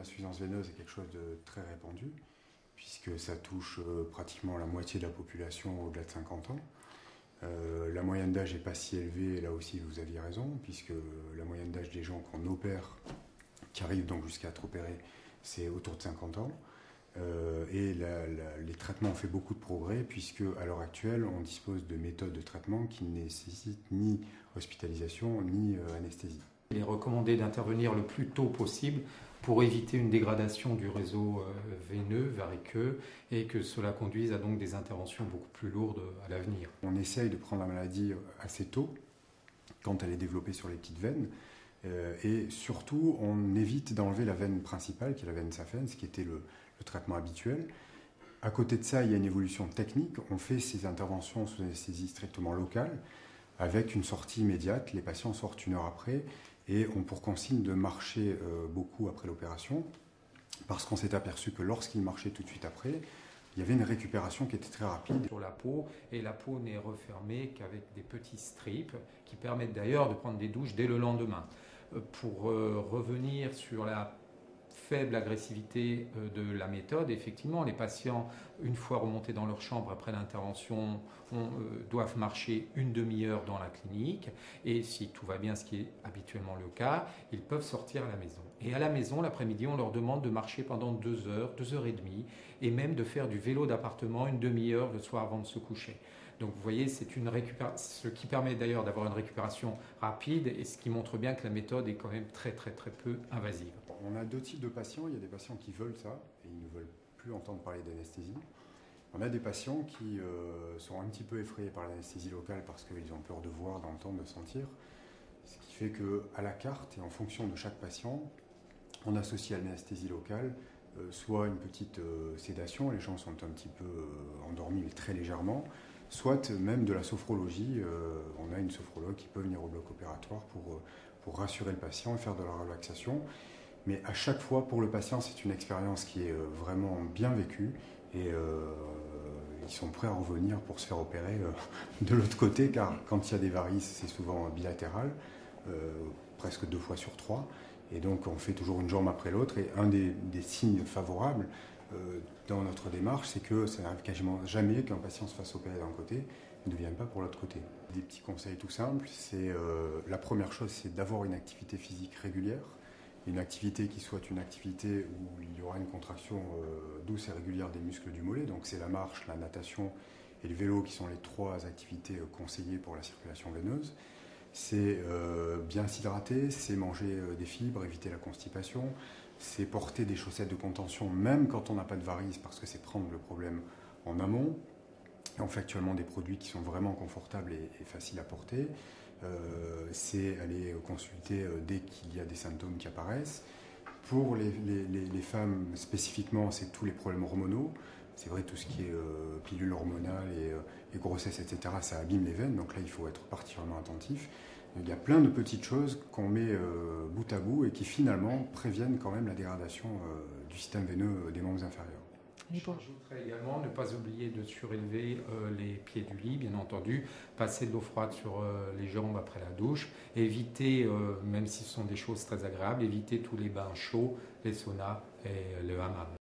d'insuffisance veineuse est quelque chose de très répandu, puisque ça touche pratiquement la moitié de la population au-delà de 50 ans. La moyenne d'âge n'est pas si élevée, là aussi vous aviez raison, puisque la moyenne d'âge des gens qu'on opère, qui arrivent donc jusqu'à être opérés, c'est autour de 50 ans. Les traitements ont fait beaucoup de progrès, puisque à l'heure actuelle, on dispose de méthodes de traitement qui ne nécessitent ni hospitalisation ni anesthésie. Il est recommandé d'intervenir le plus tôt possible pour éviter une dégradation du réseau veineux, variqueux, et que cela conduise à donc des interventions beaucoup plus lourdes à l'avenir. On essaye de prendre la maladie assez tôt, quand elle est développée sur les petites veines, et surtout on évite d'enlever la veine principale, qui est la veine saphène, ce qui était le traitement habituel. À côté de ça, il y a une évolution technique. On fait ces interventions sous anesthésie strictement locale, avec une sortie immédiate. Les patients sortent 1 heure après et ont pour consigne de marcher beaucoup après l'opération, parce qu'on s'est aperçu que lorsqu'ils marchaient tout de suite après, il y avait une récupération qui était très rapide. Sur la peau, et la peau n'est refermée qu'avec des petits strips qui permettent d'ailleurs de prendre des douches dès le lendemain. Pour revenir sur la faible agressivité de la méthode, effectivement, les patients, une fois remontés dans leur chambre après l'intervention, doivent marcher 1 demi-heure dans la clinique, et si tout va bien, ce qui est habituellement le cas, ils peuvent sortir à la maison. Et à la maison, l'après-midi, on leur demande de marcher pendant 2 heures, 2 heures et demie, et même de faire du vélo d'appartement 1 demi-heure le soir avant de se coucher. Donc vous voyez, c'est une récupération, ce qui permet d'ailleurs d'avoir une récupération rapide, et ce qui montre bien que la méthode est quand même très peu invasive. On a 2 types de patients. Il y a des patients qui veulent ça et ils ne veulent plus entendre parler d'anesthésie. On a des patients qui sont un petit peu effrayés par l'anesthésie locale parce qu'ils ont peur de voir, d'entendre, de sentir. Ce qui fait qu'à la carte et en fonction de chaque patient, on associe à l'anesthésie locale soit une petite sédation, les gens sont un petit peu endormis mais très légèrement, soit même de la sophrologie. On a une sophrologue qui peut venir au bloc opératoire pour rassurer le patient et faire de la relaxation. Mais à chaque fois, pour le patient, c'est une expérience qui est vraiment bien vécue, et ils sont prêts à revenir pour se faire opérer de l'autre côté, car quand il y a des varices, c'est souvent bilatéral, presque 2 fois sur 3, et donc on fait toujours une jambe après l'autre. Et un des signes favorables dans notre démarche, c'est que ça n'arrive quasiment jamais qu'un patient se fasse opérer d'un côté et ne vienne pas pour l'autre côté. Des petits conseils tout simples, c'est la première chose, c'est d'avoir une activité physique régulière. Une activité qui soit une activité où il y aura une contraction douce et régulière des muscles du mollet. Donc c'est la marche, la natation et le vélo qui sont les 3 activités conseillées pour la circulation veineuse. C'est bien s'hydrater, c'est manger des fibres, éviter la constipation, c'est porter des chaussettes de contention même quand on n'a pas de varices, parce que c'est prendre le problème en amont. Et on fait actuellement des produits qui sont vraiment confortables et faciles à porter. C'est aller consulter dès qu'il y a des symptômes qui apparaissent. Pour les femmes spécifiquement, c'est tous les problèmes hormonaux. C'est vrai, tout ce qui est pilule hormonale et grossesse, etc., ça abîme les veines, donc là il faut être particulièrement attentif. Il y a plein de petites choses qu'on met bout à bout et qui finalement préviennent quand même la dégradation du système veineux des membres inférieurs. J'ajouterais également ne pas oublier de surélever les pieds du lit, bien entendu, passer de l'eau froide sur les jambes après la douche, éviter, même si ce sont des choses très agréables, éviter tous les bains chauds, les saunas et le hammam.